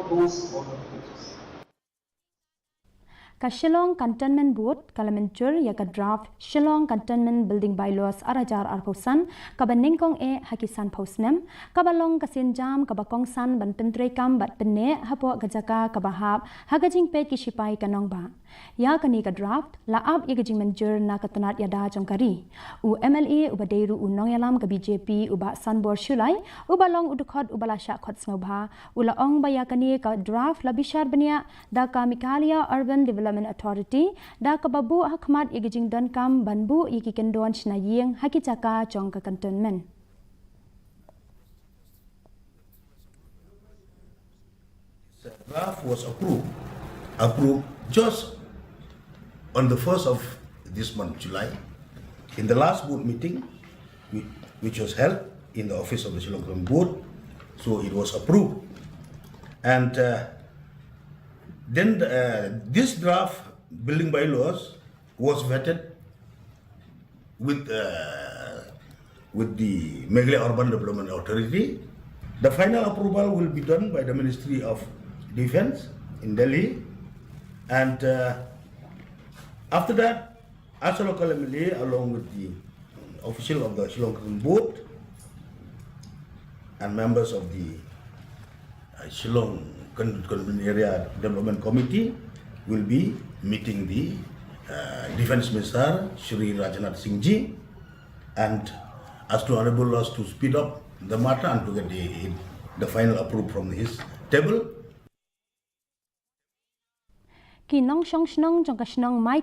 proposed order pages. Shillong Cantonment Board Kalamantur yaka draft Shillong Cantonment Building Bylaws arajar arposan kabaningkong hakisan posnem kabalong kasinjam kabakong san ban pentrekam bat penne hapo gajaka kabahap hagajing pet kishipai kanong ba ya kani ka draft laab yagajing manjur na katanat yada jongkari u MLA ubaderu unong yalam ka BJP uba sanbor shulai ubalong udukhot ubalasha khot snobha ulaong bayakani ka draft labishar bania da ka mikalia urban development Authority da kababu hakmat igijing don kam banbu iki kendon shnaying hakicaka chong ka cantonment. The draft was approved just on the 1st of this month, July, in the last board meeting, which was held in the office of the Shillong Cantonment Board. So it was approved, and then this draft building bylaws was vetted with the Meghalaya Urban Development Authority. The final approval will be done by the Ministry of Defense in Delhi, and after that, as a local MLA, along with the official of the Shillong Cantonment Board and members of the Shillong Cantonment Area Development Committee, will be meeting the Defense Minister Shri Rajnath Singh Ji, and as to enable us to speed up the matter and to get the final approval from his table. Kinong shong shnong jong ka shnong mai